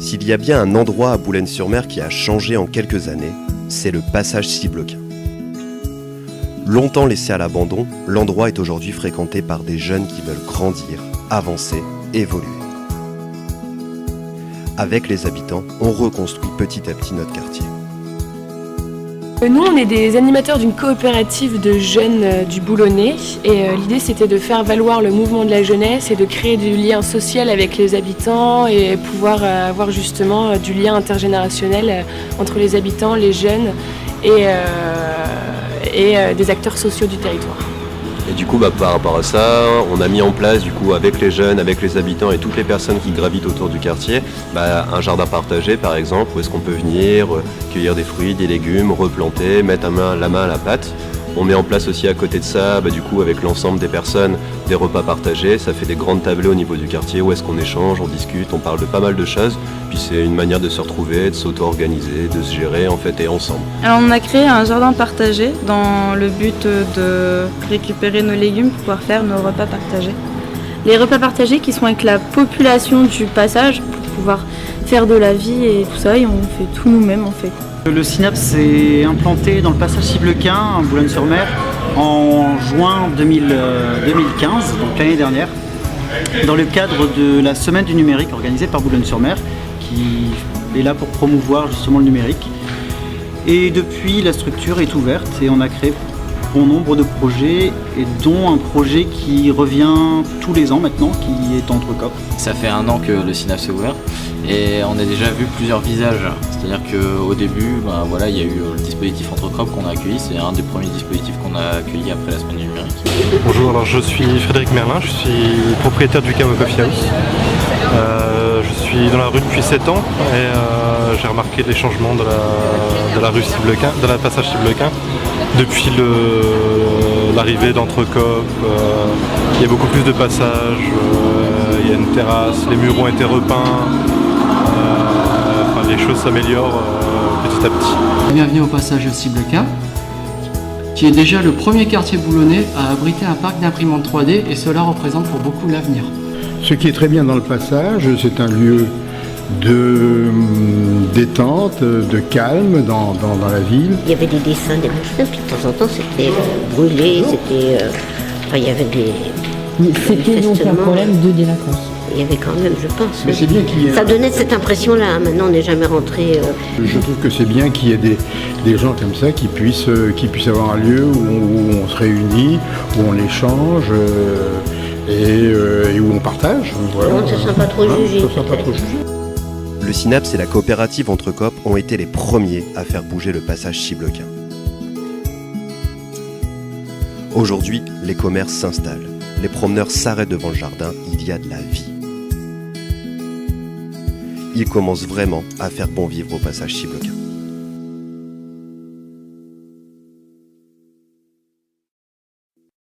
S'il y a bien un endroit à Boulogne-sur-Mer qui a changé en quelques années, c'est le passage Ciblequin. Longtemps laissé à l'abandon, l'endroit est aujourd'hui fréquenté par des jeunes qui veulent grandir, avancer, évoluer. Avec les habitants, on reconstruit petit à petit notre quartier. Nous, on est des animateurs d'une coopérative de jeunes du Boulonnais et l'idée c'était de faire valoir le mouvement de la jeunesse et de créer du lien social avec les habitants et pouvoir avoir justement du lien intergénérationnel entre les habitants, les jeunes et des acteurs sociaux du territoire. Et du coup, par rapport à ça, on a mis en place, avec les jeunes, avec les habitants et toutes les personnes qui gravitent autour du quartier, un jardin partagé, par exemple, où est-ce qu'on peut venir cueillir des fruits, des légumes, replanter, mettre la main à la pâte. On met en place aussi à côté de ça, avec l'ensemble des personnes, des repas partagés. Ça fait des grandes tablées au niveau du quartier où est-ce qu'on échange, on discute, on parle de pas mal de choses. Puis c'est une manière de se retrouver, de s'auto-organiser, de se gérer et ensemble. Alors on a créé un jardin partagé dans le but de récupérer nos légumes pour pouvoir faire nos repas partagés. Les repas partagés qui sont avec la population du passage pour pouvoir faire de la vie et tout ça, et on fait tout nous-mêmes en fait. Le Synapse s'est implanté dans le passage Ciblequin à Boulogne-sur-Mer en juin 2015, donc l'année dernière, dans le cadre de la semaine du numérique organisée par Boulogne-sur-Mer, qui est là pour promouvoir justement le numérique. Et depuis, la structure est ouverte et on a créé bon nombre de projets, et dont un projet qui revient tous les ans maintenant, qui est Entrecop. Ça fait 1 an que le Synapse s'est ouvert et on a déjà vu plusieurs visages. C'est-à-dire qu'au début, il y a eu le dispositif Entrecop qu'on a accueilli. C'est un des premiers dispositifs qu'on a accueilli après la semaine du numérique. Bonjour, alors je suis Frédéric Merlin, je suis propriétaire du Camo Coffee House. Je suis dans la rue depuis 7 ans et j'ai remarqué les changements de la rue Ciblequin, de la passage Ciblequin. Depuis l'arrivée d'Entrecop, il y a beaucoup plus de passages, il y a une terrasse, les murs ont été repeints, les choses s'améliorent petit à petit. Bienvenue au passage Ciblequin, qui est déjà le premier quartier boulonnais à abriter un parc d'imprimantes 3D, et cela représente pour beaucoup l'avenir. Ce qui est très bien dans le passage, c'est un lieu de détente, de calme dans la ville. Il y avait des dessins, des machins, puis de temps en temps c'était brûlé, il y avait des... C'était donc un problème de délinquance. Il y avait quand même, je pense. Mais c'est bien qu'il y ait... Ça donnait cette impression-là, maintenant on n'est jamais rentré... Je trouve que c'est bien qu'il y ait des gens comme ça qui puissent avoir un lieu où on se réunit, où on échange et où on partage. Voilà. On ne se sent pas trop jugé. Le Synapse et la coopérative Entrecop ont été les premiers à faire bouger le passage Ciblequin. Aujourd'hui, les commerces s'installent. Les promeneurs s'arrêtent devant le jardin, il y a de la vie. Ils commencent vraiment à faire bon vivre au passage Ciblequin.